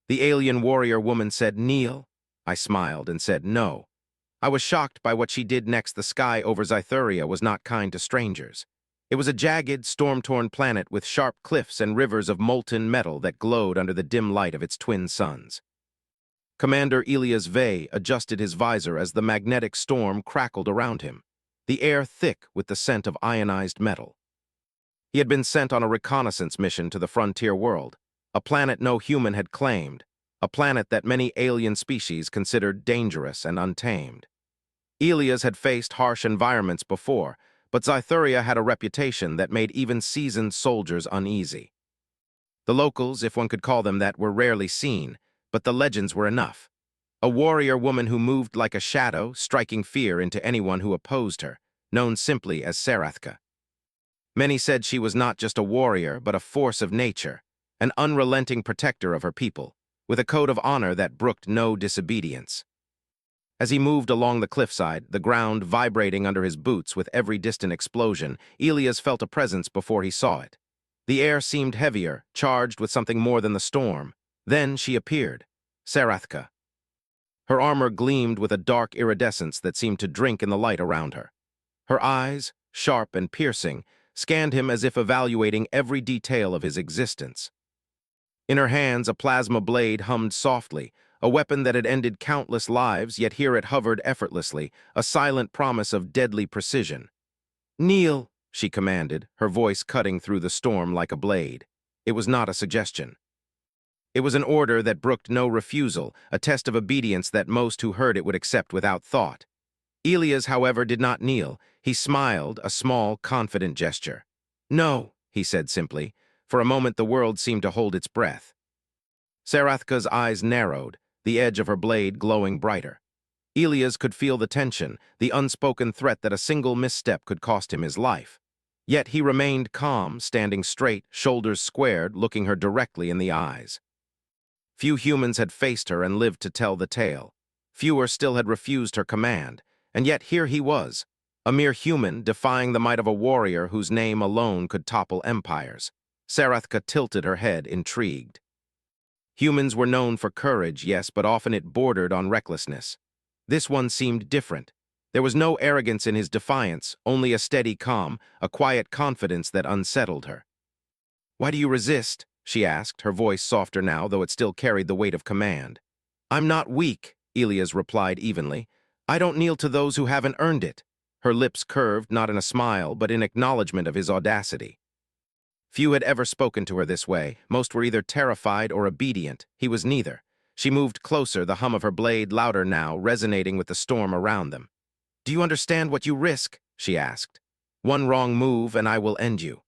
The alien warrior woman said, "Kneel." I smiled and said, "No." I was shocked by what she did next. The sky over Zytheria was not kind to strangers. It was a jagged, storm-torn planet with sharp cliffs and rivers of molten metal that glowed under the dim light of its twin suns. Commander Elias Vey adjusted his visor as the magnetic storm crackled around him, the air thick with the scent of ionized metal. He had been sent on a reconnaissance mission to the frontier world, a planet no human had claimed, a planet that many alien species considered dangerous and untamed. Elias had faced harsh environments before, but Zytheria had a reputation that made even seasoned soldiers uneasy. The locals, if one could call them that, were rarely seen, but the legends were enough. A warrior woman who moved like a shadow, striking fear into anyone who opposed her, known simply as Sarathka. Many said she was not just a warrior, but a force of nature, an unrelenting protector of her people, with a code of honor that brooked no disobedience. As he moved along the cliffside, the ground vibrating under his boots with every distant explosion, Elias felt a presence before he saw it. The air seemed heavier, charged with something more than the storm. Then she appeared, Sarathka. Her armor gleamed with a dark iridescence that seemed to drink in the light around her. Her eyes, sharp and piercing, scanned him as if evaluating every detail of his existence. In her hands, a plasma blade hummed softly, a weapon that had ended countless lives, yet here it hovered effortlessly, a silent promise of deadly precision. "Kneel," she commanded, her voice cutting through the storm like a blade. It was not a suggestion. It was an order that brooked no refusal, a test of obedience that most who heard it would accept without thought. Elias, however, did not kneel. He smiled, a small, confident gesture. "No," he said simply. For a moment the world seemed to hold its breath. Sarathka's eyes narrowed, the edge of her blade glowing brighter. Elias could feel the tension, the unspoken threat that a single misstep could cost him his life. Yet he remained calm, standing straight, shoulders squared, looking her directly in the eyes. Few humans had faced her and lived to tell the tale. Fewer still had refused her command, and yet here he was, a mere human defying the might of a warrior whose name alone could topple empires. Sarathka tilted her head, intrigued. Humans were known for courage, yes, but often it bordered on recklessness. This one seemed different. There was no arrogance in his defiance, only a steady calm, a quiet confidence that unsettled her. "Why do you resist?" she asked, her voice softer now, though it still carried the weight of command. "I'm not weak," Elias replied evenly. "I don't kneel to those who haven't earned it." Her lips curved, not in a smile, but in acknowledgement of his audacity. Few had ever spoken to her this way. Most were either terrified or obedient. He was neither. She moved closer, the hum of her blade louder now, resonating with the storm around them. "Do you understand what you risk?" she asked. "One wrong move and I will end you."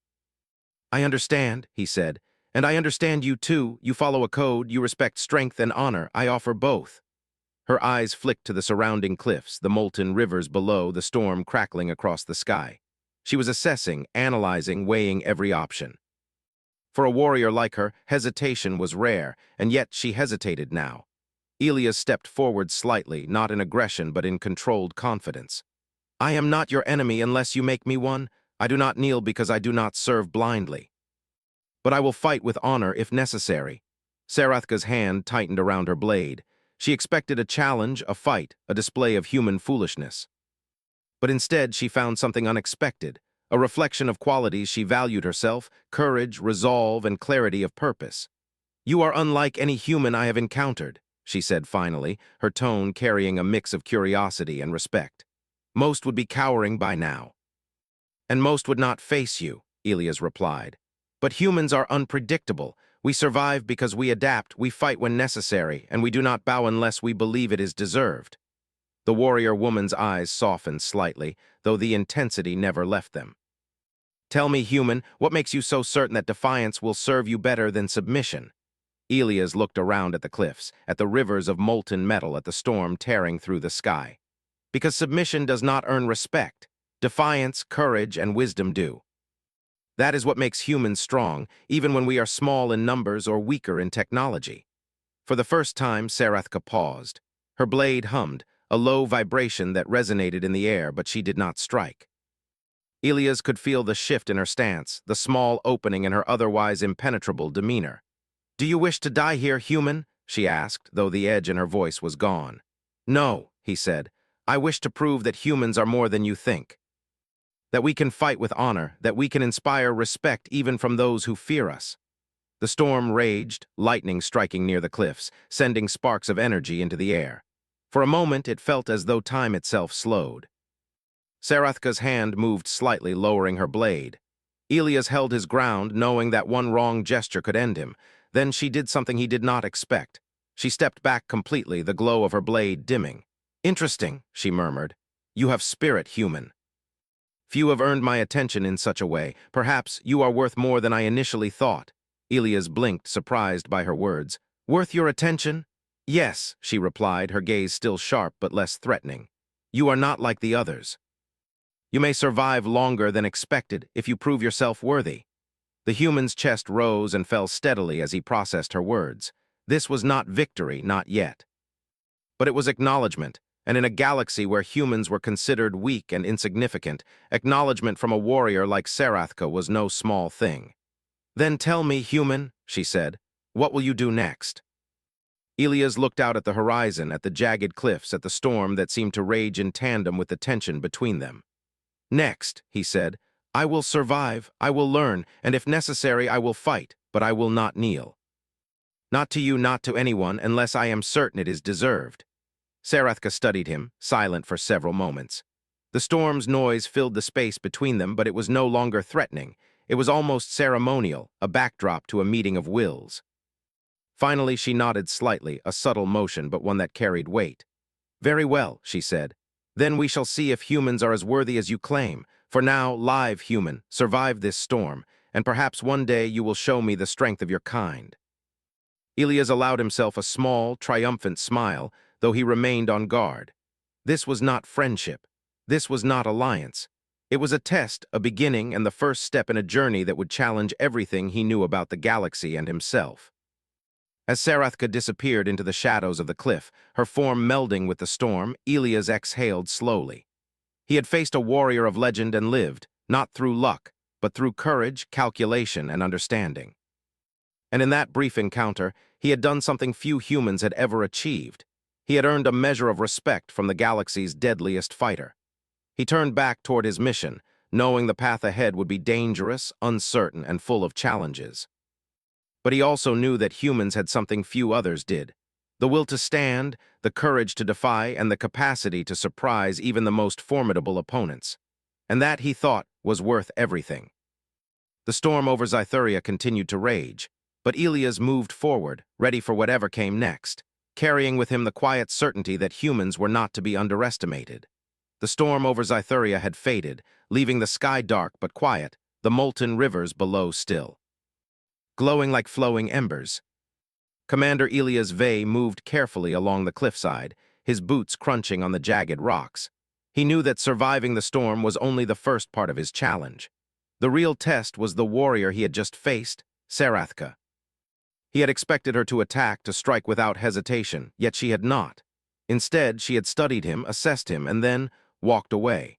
"I understand," he said. "And I understand you too. You follow a code, you respect strength and honor. I offer both." Her eyes flicked to the surrounding cliffs, the molten rivers below, the storm crackling across the sky. She was assessing, analyzing, weighing every option. For a warrior like her, hesitation was rare, and yet she hesitated now. Elias stepped forward slightly, not in aggression but in controlled confidence. "I am not your enemy unless you make me one. I do not kneel because I do not serve blindly. But I will fight with honor if necessary." Sarathka's hand tightened around her blade. She expected a challenge, a fight, a display of human foolishness. But instead she found something unexpected, a reflection of qualities she valued herself, courage, resolve, and clarity of purpose. "You are unlike any human I have encountered," she said finally, her tone carrying a mix of curiosity and respect. "Most would be cowering by now." "And most would not face you," Elias replied. "But humans are unpredictable. We survive because we adapt, we fight when necessary, and we do not bow unless we believe it is deserved." The warrior woman's eyes softened slightly, though the intensity never left them. "Tell me, human, what makes you so certain that defiance will serve you better than submission?" Elias looked around at the cliffs, at the rivers of molten metal, at the storm tearing through the sky. "Because submission does not earn respect. Defiance, courage, and wisdom do. That is what makes humans strong, even when we are small in numbers or weaker in technology." For the first time, Sarathka paused. Her blade hummed, a low vibration that resonated in the air, but she did not strike. Elias could feel the shift in her stance, the small opening in her otherwise impenetrable demeanor. "Do you wish to die here, human?" she asked, though the edge in her voice was gone. No, he said. I wish to prove that humans are more than you think. That we can fight with honor, that we can inspire respect even from those who fear us. The storm raged, lightning striking near the cliffs, sending sparks of energy into the air. For a moment, it felt as though time itself slowed. Sarathka's hand moved slightly, lowering her blade. Elias held his ground, knowing that one wrong gesture could end him. Then she did something he did not expect. She stepped back completely, the glow of her blade dimming. Interesting, she murmured. You have spirit, human. Few have earned my attention in such a way. Perhaps you are worth more than I initially thought. Elias blinked, surprised by her words. Worth your attention? Yes, she replied, her gaze still sharp but less threatening. You are not like the others. You may survive longer than expected if you prove yourself worthy. The human's chest rose and fell steadily as he processed her words. This was not victory, not yet. But it was acknowledgement, and in a galaxy where humans were considered weak and insignificant, acknowledgement from a warrior like Sarathka was no small thing. Then tell me, human, she said, what will you do next? Elias looked out at the horizon, at the jagged cliffs, at the storm that seemed to rage in tandem with the tension between them. Next, he said, I will survive, I will learn, and if necessary I will fight, but I will not kneel. Not to you, not to anyone, unless I am certain it is deserved. Sarathka studied him, silent for several moments. The storm's noise filled the space between them, but it was no longer threatening. It was almost ceremonial, a backdrop to a meeting of wills. Finally, she nodded slightly, a subtle motion, but one that carried weight. Very well, she said. Then we shall see if humans are as worthy as you claim. For now, live human, survive this storm, and perhaps one day you will show me the strength of your kind. Elias allowed himself a small, triumphant smile, though he remained on guard. This was not friendship. This was not alliance. It was a test, a beginning, and the first step in a journey that would challenge everything he knew about the galaxy and himself. As Sarathka disappeared into the shadows of the cliff, her form melding with the storm, Elias exhaled slowly. He had faced a warrior of legend and lived, not through luck, but through courage, calculation, and understanding. And in that brief encounter, he had done something few humans had ever achieved. He had earned a measure of respect from the galaxy's deadliest fighter. He turned back toward his mission, knowing the path ahead would be dangerous, uncertain, and full of challenges. But he also knew that humans had something few others did. The will to stand, the courage to defy, and the capacity to surprise even the most formidable opponents. And that, he thought, was worth everything. The storm over Scythuria continued to rage, but Elias moved forward, ready for whatever came next, carrying with him the quiet certainty that humans were not to be underestimated. The storm over Scythuria had faded, leaving the sky dark but quiet, the molten rivers below still, glowing like flowing embers. Commander Elias Vey moved carefully along the cliffside, his boots crunching on the jagged rocks. He knew that surviving the storm was only the first part of his challenge. The real test was the warrior he had just faced, Sarathka. He had expected her to attack, to strike without hesitation, yet she had not. Instead, she had studied him, assessed him, and then walked away.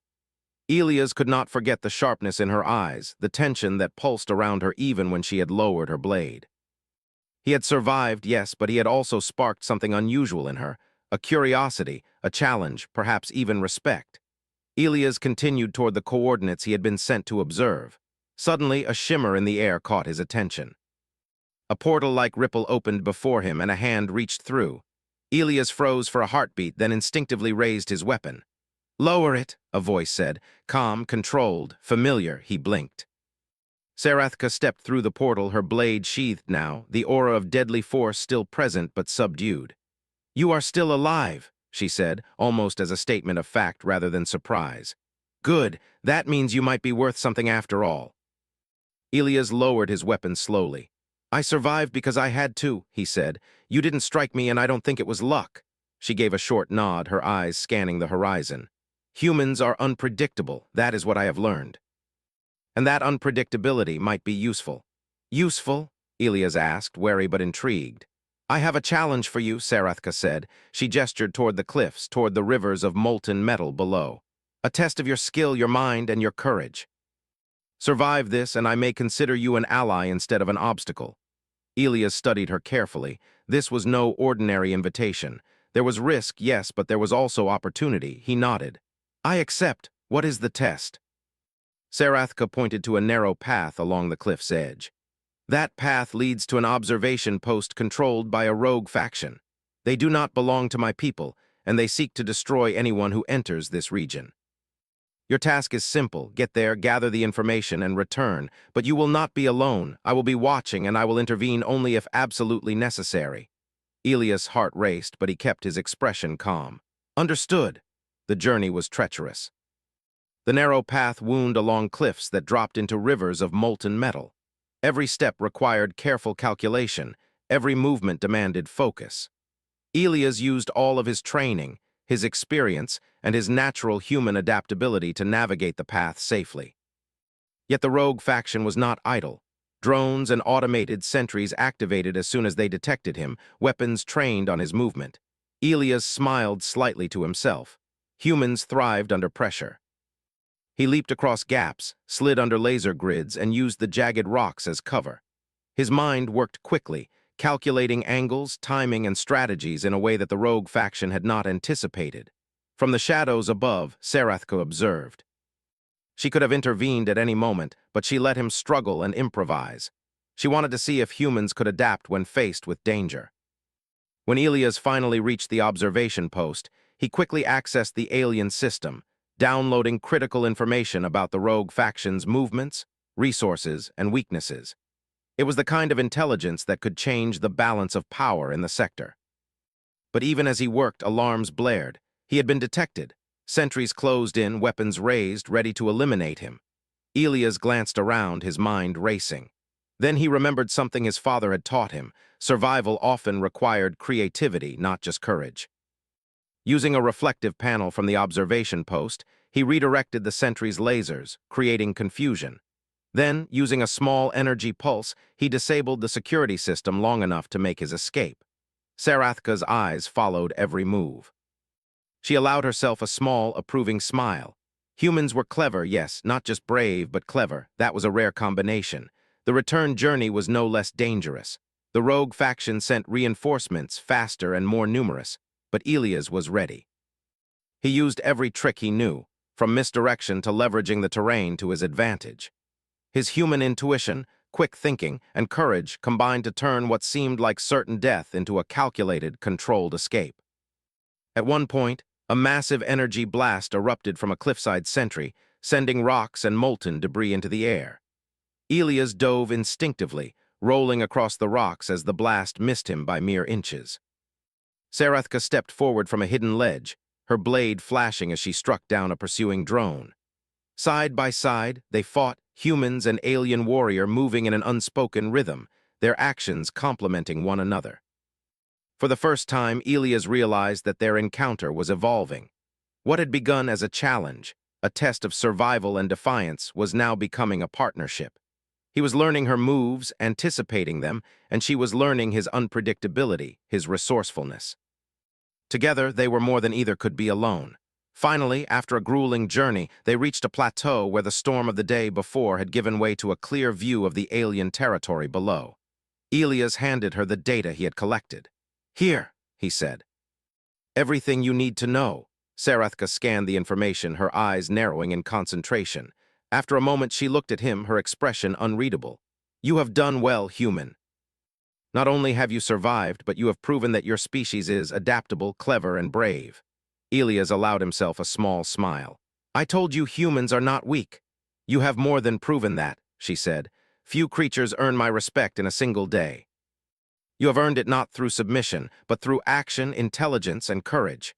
Elias could not forget the sharpness in her eyes, the tension that pulsed around her even when she had lowered her blade. He had survived, yes, but he had also sparked something unusual in her, a curiosity, a challenge, perhaps even respect. Elias continued toward the coordinates he had been sent to observe. Suddenly, a shimmer in the air caught his attention. A portal-like ripple opened before him and a hand reached through. Elias froze for a heartbeat, then instinctively raised his weapon. "Lower it," a voice said. Calm, controlled, familiar, he blinked. Sarathka stepped through the portal, her blade sheathed now, the aura of deadly force still present but subdued. "You are still alive," she said, almost as a statement of fact rather than surprise. "Good, that means you might be worth something after all." Elias lowered his weapon slowly. "I survived because I had to," he said. "You didn't strike me and I don't think it was luck." She gave a short nod, her eyes scanning the horizon. "Humans are unpredictable, that is what I have learned. And that unpredictability might be useful." "Useful?" Elias asked, wary but intrigued. "I have a challenge for you," Sarathka said. She gestured toward the cliffs, toward the rivers of molten metal below. "A test of your skill, your mind, and your courage. Survive this, and I may consider you an ally instead of an obstacle." Elias studied her carefully. This was no ordinary invitation. There was risk, yes, but there was also opportunity. He nodded. I accept. What is the test? Sarathka pointed to a narrow path along the cliff's edge. That path leads to an observation post controlled by a rogue faction. They do not belong to my people, and they seek to destroy anyone who enters this region. Your task is simple. Get there, gather the information, and return. But you will not be alone. I will be watching, and I will intervene only if absolutely necessary. Elias' heart raced, but he kept his expression calm. Understood. The journey was treacherous. The narrow path wound along cliffs that dropped into rivers of molten metal. Every step required careful calculation. Every movement demanded focus. Elias used all of his training, his experience, and his natural human adaptability to navigate the path safely. Yet the rogue faction was not idle. Drones and automated sentries activated as soon as they detected him, weapons trained on his movement. Elias smiled slightly to himself. Humans thrived under pressure. He leaped across gaps, slid under laser grids, and used the jagged rocks as cover. His mind worked quickly, calculating angles, timing, and strategies in a way that the rogue faction had not anticipated. From the shadows above, Sarathka observed. She could have intervened at any moment, but she let him struggle and improvise. She wanted to see if humans could adapt when faced with danger. When Elias finally reached the observation post, he quickly accessed the alien system, downloading critical information about the rogue faction's movements, resources, and weaknesses. It was the kind of intelligence that could change the balance of power in the sector. But even as he worked, alarms blared. He had been detected. Sentries closed in, weapons raised, ready to eliminate him. Elias glanced around, his mind racing. Then he remembered something his father had taught him. Survival often required creativity, not just courage. Using a reflective panel from the observation post, he redirected the sentry's lasers, creating confusion. Then, using a small energy pulse, he disabled the security system long enough to make his escape. Sarathka's eyes followed every move. She allowed herself a small, approving smile. Humans were clever, yes, not just brave, but clever. That was a rare combination. The return journey was no less dangerous. The rogue faction sent reinforcements, faster and more numerous, but Elias was ready. He used every trick he knew, from misdirection to leveraging the terrain to his advantage. His human intuition, quick thinking, and courage combined to turn what seemed like certain death into a calculated, controlled escape. At one point, a massive energy blast erupted from a cliffside sentry, sending rocks and molten debris into the air. Elias dove instinctively, rolling across the rocks as the blast missed him by mere inches. Sarathka stepped forward from a hidden ledge, her blade flashing as she struck down a pursuing drone. Side by side, they fought, humans and alien warrior moving in an unspoken rhythm, their actions complementing one another. For the first time, Elias realized that their encounter was evolving. What had begun as a challenge, a test of survival and defiance, was now becoming a partnership. He was learning her moves, anticipating them, and she was learning his unpredictability, his resourcefulness. Together, they were more than either could be alone. Finally, after a grueling journey, they reached a plateau where the storm of the day before had given way to a clear view of the alien territory below. Elias handed her the data he had collected. Here, he said. Everything you need to know. Sarathka scanned the information, her eyes narrowing in concentration. After a moment, she looked at him, her expression unreadable. You have done well, human. Not only have you survived, but you have proven that your species is adaptable, clever, and brave. Elias allowed himself a small smile. I told you humans are not weak. You have more than proven that, she said. Few creatures earn my respect in a single day. You have earned it not through submission, but through action, intelligence, and courage.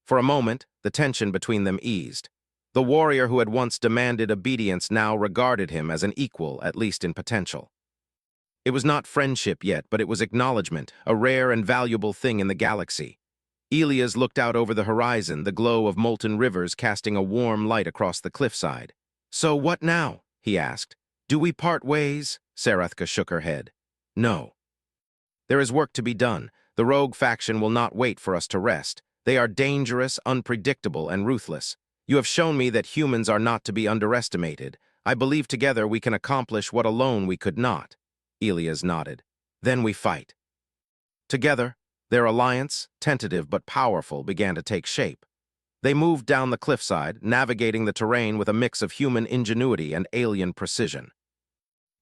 For a moment, the tension between them eased. The warrior who had once demanded obedience now regarded him as an equal, at least in potential. It was not friendship yet, but it was acknowledgement, a rare and valuable thing in the galaxy. Elias looked out over the horizon, the glow of molten rivers casting a warm light across the cliffside. So what now? He asked. Do we part ways? Sarathka shook her head. No. There is work to be done. The rogue faction will not wait for us to rest. They are dangerous, unpredictable, and ruthless. You have shown me that humans are not to be underestimated. I believe together we can accomplish what alone we could not. Elias nodded. Then we fight. Together, their alliance, tentative but powerful, began to take shape. They moved down the cliffside, navigating the terrain with a mix of human ingenuity and alien precision.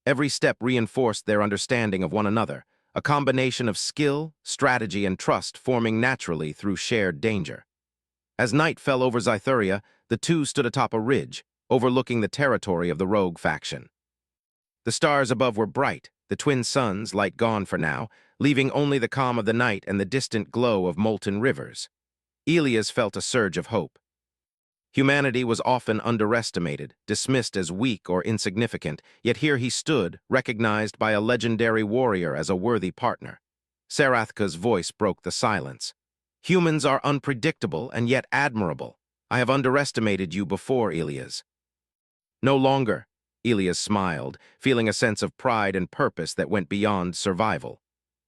Every step reinforced their understanding of one another, a combination of skill, strategy, and trust forming naturally through shared danger. As night fell over Scytheria, the two stood atop a ridge, overlooking the territory of the rogue faction. The stars above were bright, the twin suns, light gone for now, leaving only the calm of the night and the distant glow of molten rivers. Elias felt a surge of hope. Humanity was often underestimated, dismissed as weak or insignificant, yet here he stood, recognized by a legendary warrior as a worthy partner. Sarathka's voice broke the silence. Humans are unpredictable and yet admirable. I have underestimated you before, Elias. No longer, Elias smiled, feeling a sense of pride and purpose that went beyond survival.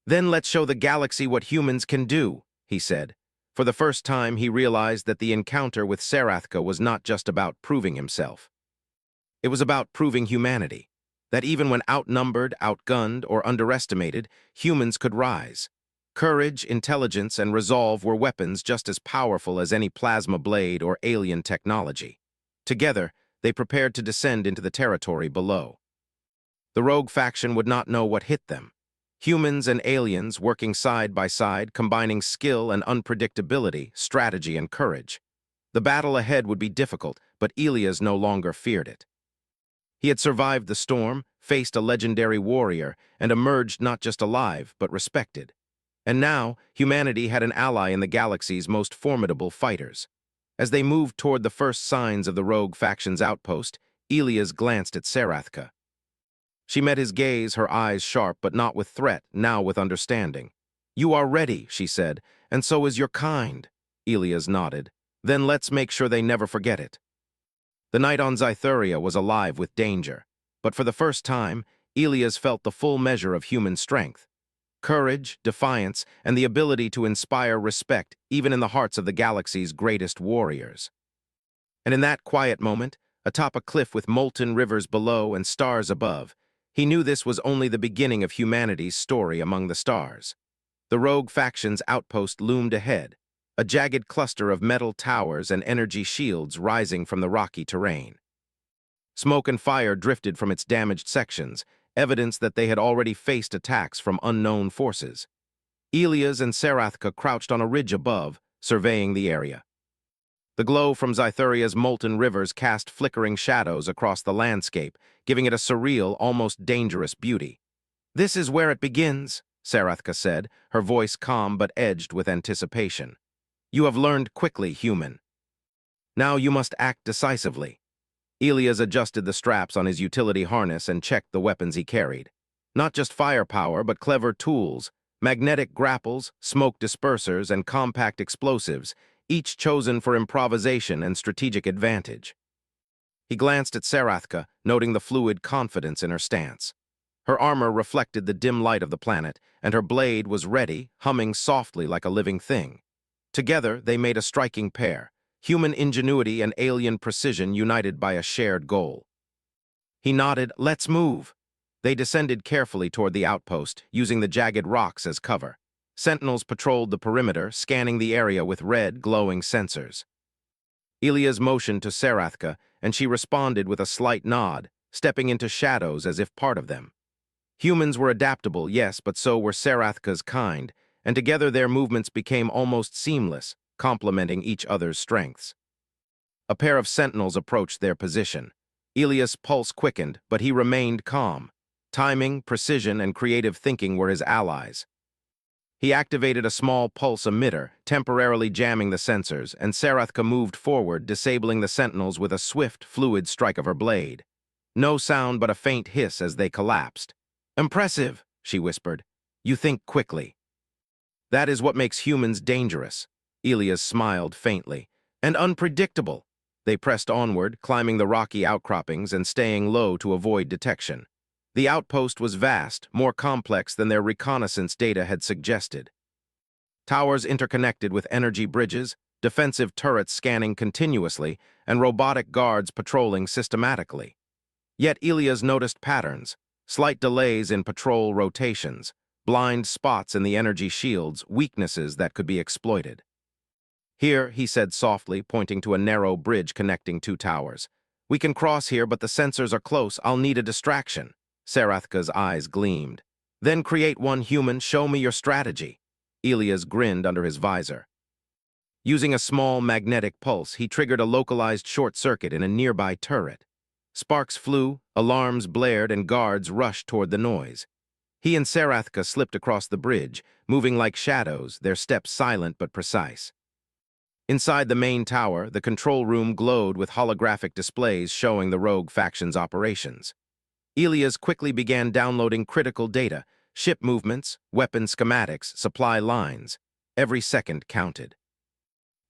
Then let's show the galaxy what humans can do, he said. For the first time, he realized that the encounter with Sarathka was not just about proving himself. It was about proving humanity, that even when outnumbered, outgunned, or underestimated, humans could rise. Courage, intelligence, and resolve were weapons just as powerful as any plasma blade or alien technology. Together, they prepared to descend into the territory below. The rogue faction would not know what hit them. Humans and aliens working side by side, combining skill and unpredictability, strategy and courage. The battle ahead would be difficult, but Elias no longer feared it. He had survived the storm, faced a legendary warrior, and emerged not just alive, but respected. And now, humanity had an ally in the galaxy's most formidable fighters. As they moved toward the first signs of the rogue faction's outpost, Elias glanced at Sarathka. She met his gaze, her eyes sharp, but not with threat, now with understanding. You are ready, she said, and so is your kind. Elias nodded. Then let's make sure they never forget it. The night on Scytheria was alive with danger, but for the first time, Elias felt the full measure of human strength. Courage, defiance, and the ability to inspire respect even in the hearts of the galaxy's greatest warriors. And in that quiet moment, atop a cliff with molten rivers below and stars above, he knew this was only the beginning of humanity's story among the stars. The rogue faction's outpost loomed ahead, a jagged cluster of metal towers and energy shields rising from the rocky terrain. Smoke and fire drifted from its damaged sections, evidence that they had already faced attacks from unknown forces. Elias and Sarathka crouched on a ridge above, surveying the area. The glow from Scytheria's molten rivers cast flickering shadows across the landscape, giving it a surreal, almost dangerous beauty. This is where it begins, Sarathka said, her voice calm but edged with anticipation. You have learned quickly, human. Now you must act decisively. Elias adjusted the straps on his utility harness and checked the weapons he carried. Not just firepower, but clever tools, magnetic grapples, smoke dispersers, and compact explosives, each chosen for improvisation and strategic advantage. He glanced at Sarathka, noting the fluid confidence in her stance. Her armor reflected the dim light of the planet, and her blade was ready, humming softly like a living thing. Together, they made a striking pair, human ingenuity and alien precision united by a shared goal. He nodded, let's move. They descended carefully toward the outpost, using the jagged rocks as cover. Sentinels patrolled the perimeter, scanning the area with red, glowing sensors. Elias motioned to Sarathka, and she responded with a slight nod, stepping into shadows as if part of them. Humans were adaptable, yes, but so were Sarathka's kind, and together their movements became almost seamless, complementing each other's strengths. A pair of sentinels approached their position. Elias' pulse quickened, but he remained calm. Timing, precision, and creative thinking were his allies. He activated a small pulse emitter, temporarily jamming the sensors, and Sarathka moved forward, disabling the sentinels with a swift, fluid strike of her blade. No sound but a faint hiss as they collapsed. Impressive, she whispered. You think quickly. That is what makes humans dangerous. Elias smiled faintly. And unpredictable. They pressed onward, climbing the rocky outcroppings and staying low to avoid detection. The outpost was vast, more complex than their reconnaissance data had suggested. Towers interconnected with energy bridges, defensive turrets scanning continuously, and robotic guards patrolling systematically. Yet Elias noticed patterns, slight delays in patrol rotations, blind spots in the energy shields, weaknesses that could be exploited. Here, he said softly, pointing to a narrow bridge connecting two towers. We can cross here, but the sensors are close. I'll need a distraction. Sarathka's eyes gleamed. Then create one human, show me your strategy. Elias grinned under his visor. Using a small magnetic pulse, he triggered a localized short circuit in a nearby turret. Sparks flew, alarms blared, and guards rushed toward the noise. He and Sarathka slipped across the bridge, moving like shadows, their steps silent but precise. Inside the main tower, the control room glowed with holographic displays showing the rogue faction's operations. Elias quickly began downloading critical data, ship movements, weapon schematics, supply lines. Every second counted.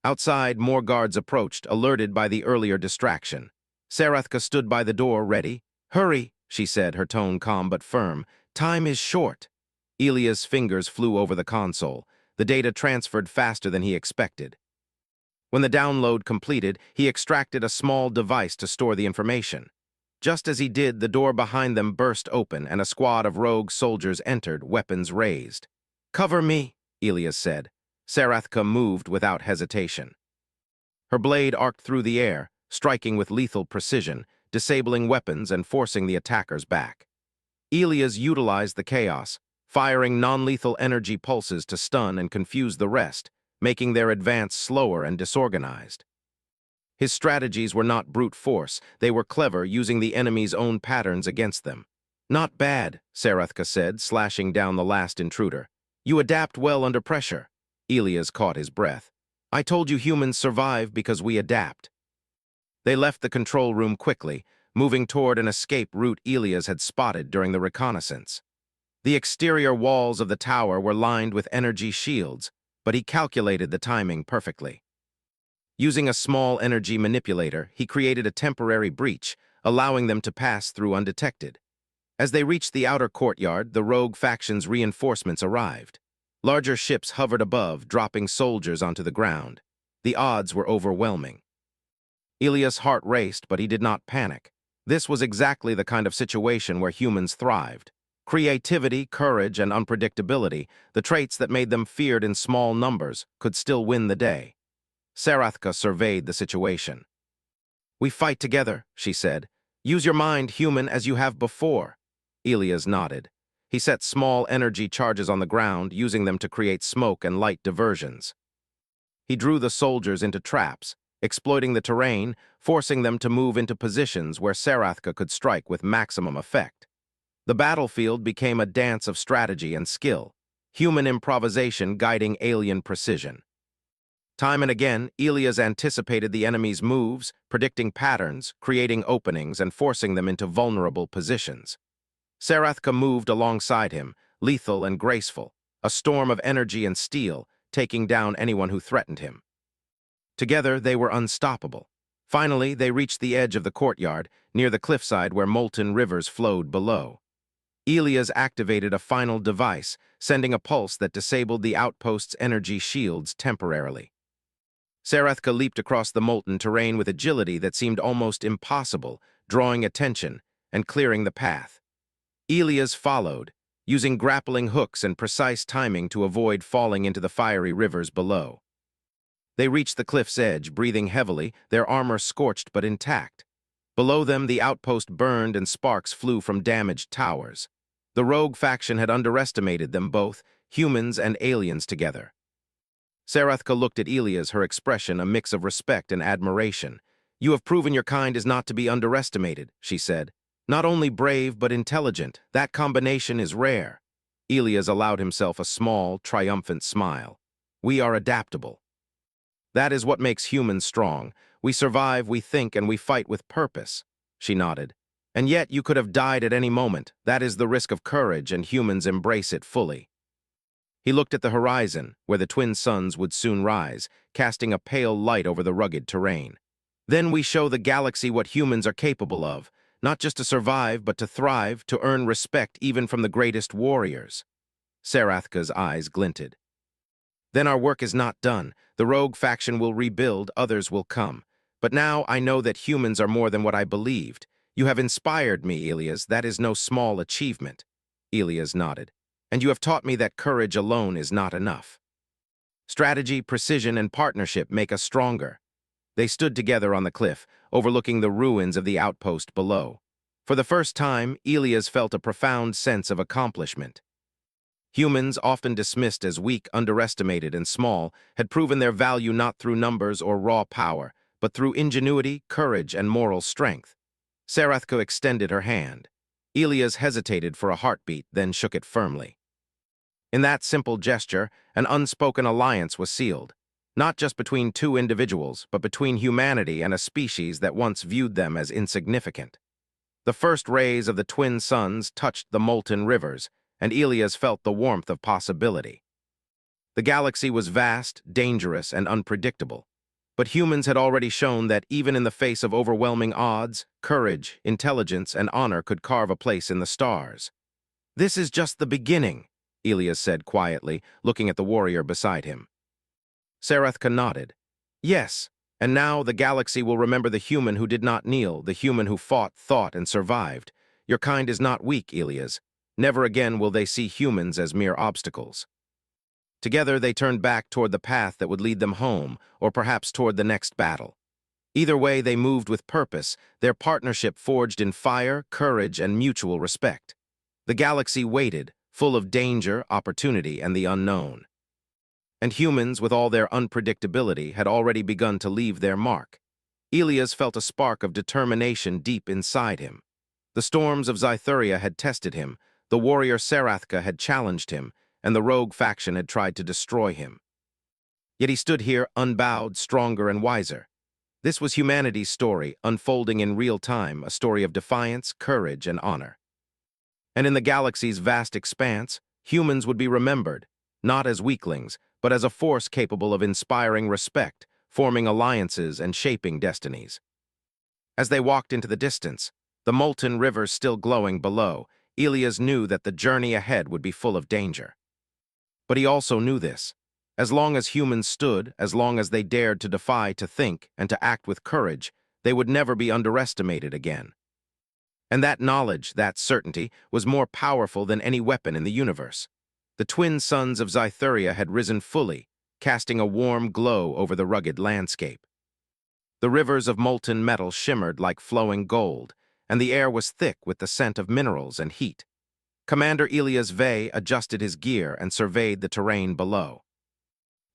Outside, more guards approached, alerted by the earlier distraction. Sarathka stood by the door, ready. Hurry, she said, her tone calm but firm. Time is short. Elias' fingers flew over the console. The data transferred faster than he expected. When the download completed, he extracted a small device to store the information. Just as he did, the door behind them burst open and a squad of rogue soldiers entered, weapons raised. Cover me, Elias said. Sarathka moved without hesitation. Her blade arced through the air, striking with lethal precision, disabling weapons and forcing the attackers back. Elias utilized the chaos, firing non-lethal energy pulses to stun and confuse the rest, making their advance slower and disorganized. His strategies were not brute force, they were clever, using the enemy's own patterns against them. Not bad, Sarathka said, slashing down the last intruder. You adapt well under pressure. Elias caught his breath. I told you humans survive because we adapt. They left the control room quickly, moving toward an escape route Elias had spotted during the reconnaissance. The exterior walls of the tower were lined with energy shields, but he calculated the timing perfectly. Using a small energy manipulator, he created a temporary breach, allowing them to pass through undetected. As they reached the outer courtyard, the rogue faction's reinforcements arrived. Larger ships hovered above, dropping soldiers onto the ground. The odds were overwhelming. Elias' heart raced, but he did not panic. This was exactly the kind of situation where humans thrived. Creativity, courage, and unpredictability, the traits that made them feared in small numbers, could still win the day. Sarathka surveyed the situation. We fight together, she said. Use your mind, human, as you have before. Elias nodded. He set small energy charges on the ground, using them to create smoke and light diversions. He drew the soldiers into traps, exploiting the terrain, forcing them to move into positions where Sarathka could strike with maximum effect. The battlefield became a dance of strategy and skill, human improvisation guiding alien precision. Time and again, Elias anticipated the enemy's moves, predicting patterns, creating openings, and forcing them into vulnerable positions. Sarathka moved alongside him, lethal and graceful, a storm of energy and steel, taking down anyone who threatened him. Together, they were unstoppable. Finally, they reached the edge of the courtyard, near the cliffside where molten rivers flowed below. Elias activated a final device, sending a pulse that disabled the outpost's energy shields temporarily. Sarathka leaped across the molten terrain with agility that seemed almost impossible, drawing attention and clearing the path. Elias followed, using grappling hooks and precise timing to avoid falling into the fiery rivers below. They reached the cliff's edge, breathing heavily, their armor scorched but intact. Below them, the outpost burned and sparks flew from damaged towers. The rogue faction had underestimated them both, humans and aliens together. Sarathka looked at Elias, her expression a mix of respect and admiration. You have proven your kind is not to be underestimated, she said. Not only brave but intelligent, that combination is rare. Elias allowed himself a small, triumphant smile. We are adaptable. That is what makes humans strong. We survive, we think, and we fight with purpose. She nodded. And yet you could have died at any moment. That is the risk of courage, and humans embrace it fully. He looked at the horizon, where the twin suns would soon rise, casting a pale light over the rugged terrain. Then we show the galaxy what humans are capable of, not just to survive, but to thrive, to earn respect even from the greatest warriors. Sarathka's eyes glinted. Then our work is not done. The rogue faction will rebuild, others will come. But now I know that humans are more than what I believed. You have inspired me, Elias. That is no small achievement. Elias nodded. and you have taught me that courage alone is not enough. Strategy, precision, and partnership make us stronger. They stood together on the cliff, overlooking the ruins of the outpost below. For the first time, Elias felt a profound sense of accomplishment. Humans, often dismissed as weak, underestimated, and small, had proven their value not through numbers or raw power, but through ingenuity, courage, and moral strength. Sarathka extended her hand. Elias hesitated for a heartbeat, then shook it firmly. In that simple gesture, an unspoken alliance was sealed, not just between two individuals, but between humanity and a species that once viewed them as insignificant. The first rays of the twin suns touched the molten rivers, and Elias felt the warmth of possibility. The galaxy was vast, dangerous, and unpredictable, but humans had already shown that even in the face of overwhelming odds, courage, intelligence, and honor could carve a place in the stars. "This is just the beginning," Elias said quietly, looking at the warrior beside him. Sarathka nodded. "Yes, and now the galaxy will remember the human who did not kneel, the human who fought, thought, and survived. Your kind is not weak, Elias. Never again will they see humans as mere obstacles." Together they turned back toward the path that would lead them home, or perhaps toward the next battle. Either way, they moved with purpose, their partnership forged in fire, courage, and mutual respect. The galaxy waited, full of danger, opportunity, and the unknown. And humans, with all their unpredictability, had already begun to leave their mark. Elias felt a spark of determination deep inside him. The storms of Zytheria had tested him, the warrior Sarathka had challenged him, and the rogue faction had tried to destroy him. Yet he stood here unbowed, stronger and wiser. This was humanity's story, unfolding in real time, a story of defiance, courage, and honor. And in the galaxy's vast expanse, humans would be remembered, not as weaklings, but as a force capable of inspiring respect, forming alliances, and shaping destinies. As they walked into the distance, the molten rivers still glowing below, Elias knew that the journey ahead would be full of danger. But he also knew this. As long as humans stood, as long as they dared to defy, to think, and to act with courage, they would never be underestimated again. And that knowledge, that certainty, was more powerful than any weapon in the universe. The twin suns of Zytheria had risen fully, casting a warm glow over the rugged landscape. The rivers of molten metal shimmered like flowing gold, and the air was thick with the scent of minerals and heat. Commander Elias Vey adjusted his gear and surveyed the terrain below.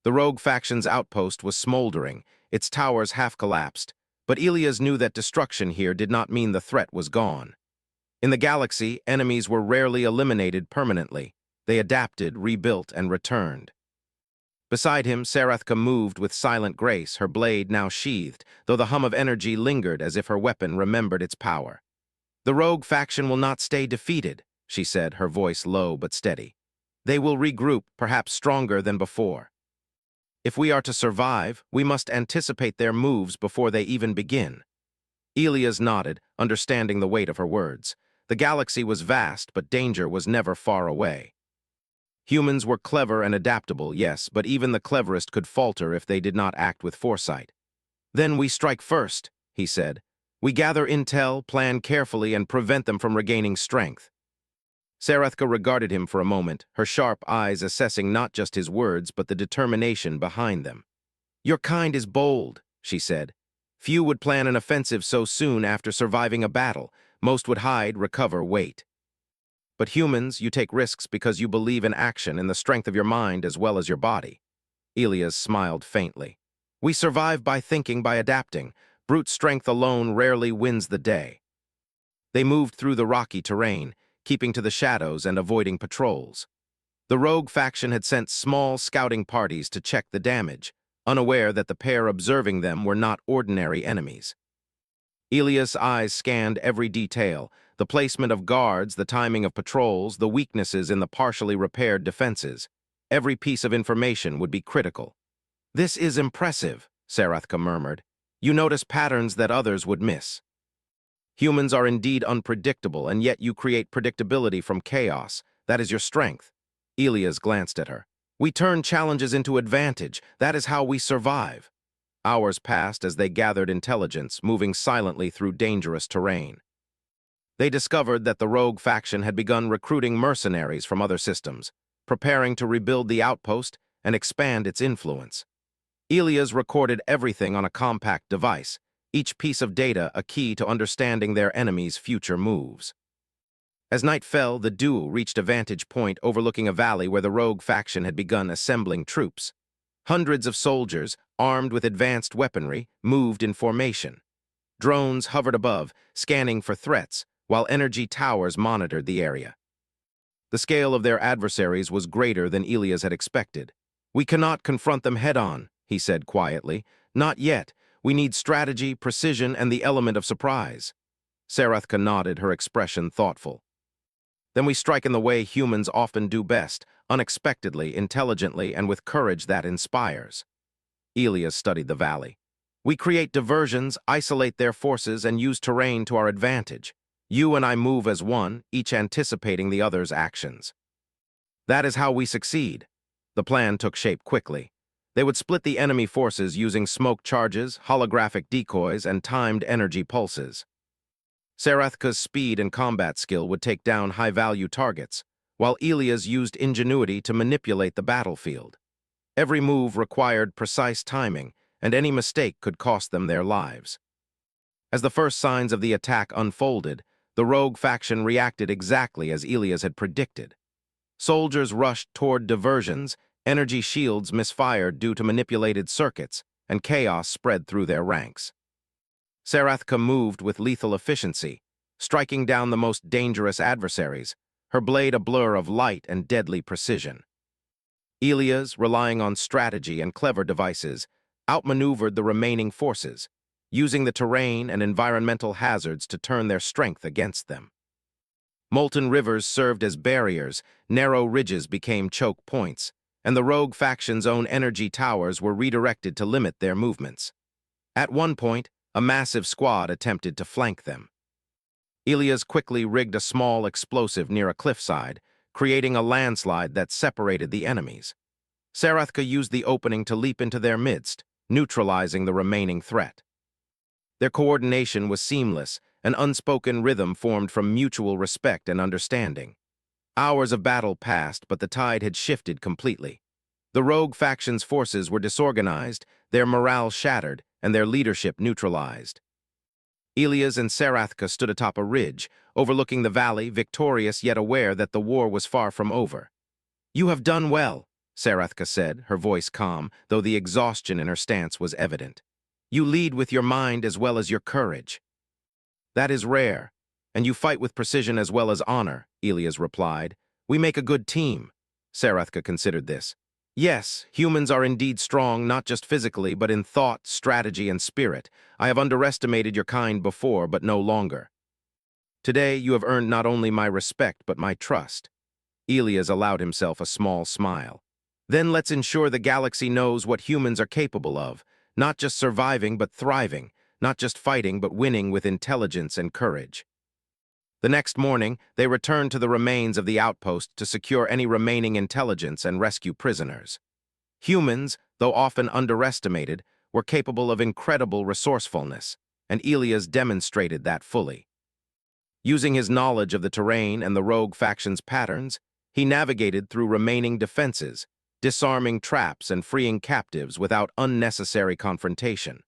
The rogue faction's outpost was smoldering, its towers half-collapsed, but Elias knew that destruction here did not mean the threat was gone. In the galaxy, enemies were rarely eliminated permanently. They adapted, rebuilt, and returned. Beside him, Sarathka moved with silent grace, her blade now sheathed, though the hum of energy lingered as if her weapon remembered its power. "The rogue faction will not stay defeated," she said, her voice low but steady. "They will regroup, perhaps stronger than before. If we are to survive, we must anticipate their moves before they even begin." Elias nodded, understanding the weight of her words. The galaxy was vast, but danger was never far away. Humans were clever and adaptable, yes, but even the cleverest could falter if they did not act with foresight. "Then we strike first," he said. "We gather intel, plan carefully, and prevent them from regaining strength." Sarathka regarded him for a moment, her sharp eyes assessing not just his words, but the determination behind them. "Your kind is bold," she said. "Few would plan an offensive so soon after surviving a battle. Most would hide, recover, wait. But humans, you take risks because you believe in action, in the strength of your mind as well as your body." Elias smiled faintly. "We survive by thinking, by adapting. Brute strength alone rarely wins the day." They moved through the rocky terrain, keeping to the shadows and avoiding patrols. The rogue faction had sent small scouting parties to check the damage, unaware that the pair observing them were not ordinary enemies. Elias' eyes scanned every detail, the placement of guards, the timing of patrols, the weaknesses in the partially repaired defenses. Every piece of information would be critical. "This is impressive," Sarathka murmured. "You notice patterns that others would miss. Humans are indeed unpredictable, and yet you create predictability from chaos. That is your strength." Elias glanced at her. "We turn challenges into advantage. That is how we survive." Hours passed as they gathered intelligence, moving silently through dangerous terrain. They discovered that the rogue faction had begun recruiting mercenaries from other systems, preparing to rebuild the outpost and expand its influence. Elias recorded everything on a compact device, each piece of data a key to understanding their enemies' future moves. As night fell, the duo reached a vantage point overlooking a valley where the rogue faction had begun assembling troops. Hundreds of soldiers, armed with advanced weaponry, moved in formation. Drones hovered above, scanning for threats, while energy towers monitored the area. The scale of their adversaries was greater than Elias had expected. "We cannot confront them head-on," he said quietly. "Not yet. We need strategy, precision, and the element of surprise." Sarathka nodded, her expression thoughtful. "Then we strike in the way humans often do best, unexpectedly, intelligently, and with courage that inspires." Elias studied the valley. "We create diversions, isolate their forces, and use terrain to our advantage. You and I move as one, each anticipating the other's actions. That is how we succeed." The plan took shape quickly. They would split the enemy forces using smoke charges, holographic decoys, and timed energy pulses. Sarathka's speed and combat skill would take down high-value targets, while Elias used ingenuity to manipulate the battlefield. Every move required precise timing, and any mistake could cost them their lives. As the first signs of the attack unfolded, the rogue faction reacted exactly as Elias had predicted. Soldiers rushed toward diversions, energy shields misfired due to manipulated circuits, and chaos spread through their ranks. Sarathka moved with lethal efficiency, striking down the most dangerous adversaries, her blade a blur of light and deadly precision. Elias, relying on strategy and clever devices, outmaneuvered the remaining forces, using the terrain and environmental hazards to turn their strength against them. Molten rivers served as barriers, narrow ridges became choke points, and the rogue faction's own energy towers were redirected to limit their movements. At one point, a massive squad attempted to flank them. Elias quickly rigged a small explosive near a cliffside, creating a landslide that separated the enemies. Sarathka used the opening to leap into their midst, neutralizing the remaining threat. Their coordination was seamless, an unspoken rhythm formed from mutual respect and understanding. Hours of battle passed, but the tide had shifted completely. The rogue faction's forces were disorganized, their morale shattered, and their leadership neutralized. Elias and Sarathka stood atop a ridge, overlooking the valley, victorious yet aware that the war was far from over. "You have done well," Sarathka said, her voice calm, though the exhaustion in her stance was evident. "You lead with your mind as well as your courage." "That is rare, and you fight with precision as well as honor," Elias replied. "We make a good team." Sarathka considered this. "Yes, humans are indeed strong, not just physically, but in thought, strategy, and spirit. I have underestimated your kind before, but no longer. Today, you have earned not only my respect, but my trust." Elias allowed himself a small smile. "Then let's ensure the galaxy knows what humans are capable of, not just surviving, but thriving, not just fighting, but winning with intelligence and courage." The next morning, they returned to the remains of the outpost to secure any remaining intelligence and rescue prisoners. Humans, though often underestimated, were capable of incredible resourcefulness, and Elias demonstrated that fully. Using his knowledge of the terrain and the rogue faction's patterns, he navigated through remaining defenses, disarming traps and freeing captives without unnecessary confrontation.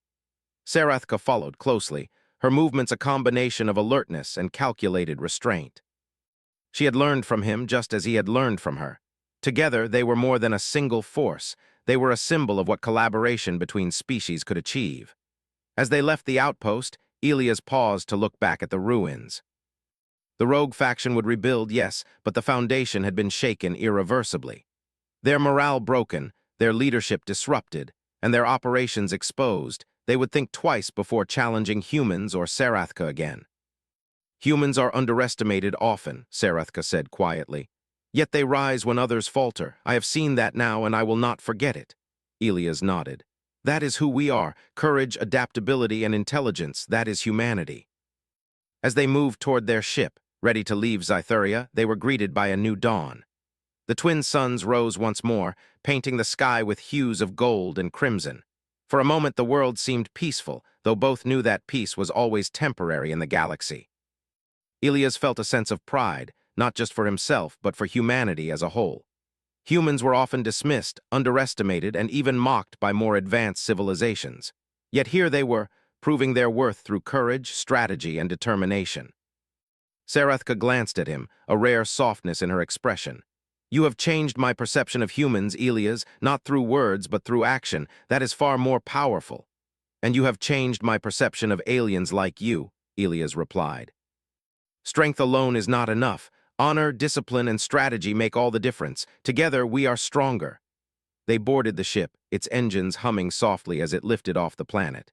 Sarathka followed closely, her movements a combination of alertness and calculated restraint. She had learned from him just as he had learned from her. Together, they were more than a single force. They were a symbol of what collaboration between species could achieve. As they left the outpost, Elias paused to look back at the ruins. The rogue faction would rebuild, yes, but the foundation had been shaken irreversibly. Their morale broken, their leadership disrupted, and their operations exposed, they would think twice before challenging humans or Sarathka again. "Humans are underestimated often," Sarathka said quietly. "Yet they rise when others falter. I have seen that now, and I will not forget it." Elias nodded. "That is who we are. Courage, adaptability, and intelligence, that is humanity." As they moved toward their ship, ready to leave Zytheria, they were greeted by a new dawn. The twin suns rose once more, painting the sky with hues of gold and crimson. For a moment the world seemed peaceful, though both knew that peace was always temporary in the galaxy. Elias felt a sense of pride, not just for himself, but for humanity as a whole. Humans were often dismissed, underestimated, and even mocked by more advanced civilizations. Yet here they were, proving their worth through courage, strategy, and determination. Sarathka glanced at him, a rare softness in her expression. "You have changed my perception of humans, Elias, not through words, but through action. That is far more powerful." "And you have changed my perception of aliens like you," Elias replied. "Strength alone is not enough. Honor, discipline, and strategy make all the difference. Together, we are stronger." They boarded the ship, its engines humming softly as it lifted off the planet.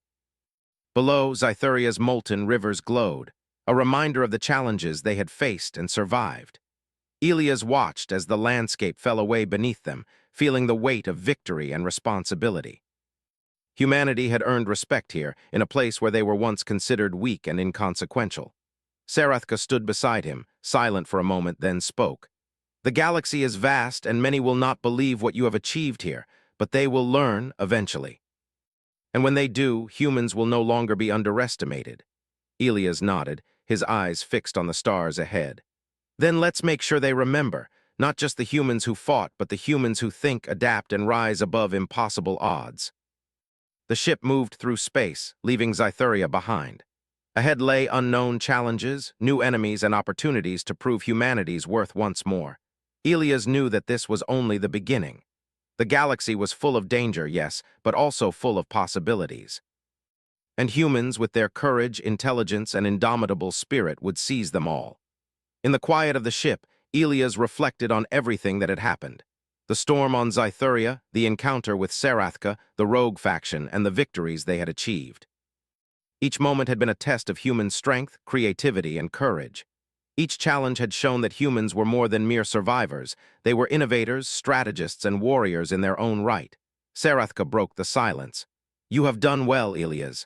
Below, Zythuria's molten rivers glowed, a reminder of the challenges they had faced and survived. Elias watched as the landscape fell away beneath them, feeling the weight of victory and responsibility. Humanity had earned respect here, in a place where they were once considered weak and inconsequential. Sarathka stood beside him, silent for a moment, then spoke. "The galaxy is vast, and many will not believe what you have achieved here, but they will learn eventually. And when they do, humans will no longer be underestimated." Elias nodded, his eyes fixed on the stars ahead. "Then let's make sure they remember, not just the humans who fought, but the humans who think, adapt, and rise above impossible odds." The ship moved through space, leaving Zythuria behind. Ahead lay unknown challenges, new enemies, and opportunities to prove humanity's worth once more. Elias knew that this was only the beginning. The galaxy was full of danger, yes, but also full of possibilities. And humans, with their courage, intelligence, and indomitable spirit, would seize them all. In the quiet of the ship, Elias reflected on everything that had happened. The storm on Zythuria, the encounter with Sarathka, the rogue faction, and the victories they had achieved. Each moment had been a test of human strength, creativity, and courage. Each challenge had shown that humans were more than mere survivors. They were innovators, strategists, and warriors in their own right. Sarathka broke the silence. "You have done well, Elias."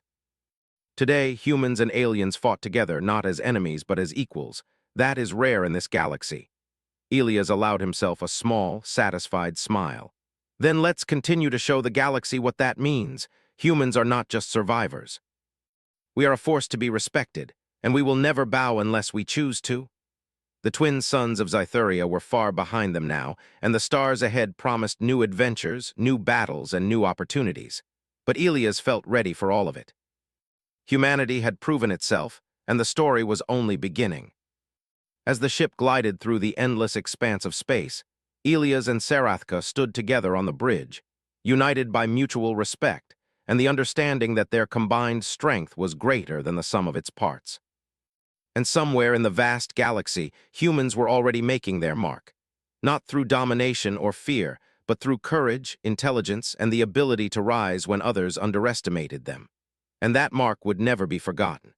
Today, humans and aliens fought together, not as enemies, but as equals. That is rare in this galaxy. Elias allowed himself a small, satisfied smile. "Then let's continue to show the galaxy what that means. Humans are not just survivors. We are a force to be respected, and we will never bow unless we choose to." The twin suns of Zythuria were far behind them now, and the stars ahead promised new adventures, new battles, and new opportunities. But Elias felt ready for all of it. Humanity had proven itself, and the story was only beginning. As the ship glided through the endless expanse of space, Elias and Sarathka stood together on the bridge, united by mutual respect and the understanding that their combined strength was greater than the sum of its parts. And somewhere in the vast galaxy, humans were already making their mark, not through domination or fear, but through courage, intelligence, and the ability to rise when others underestimated them. And that mark would never be forgotten.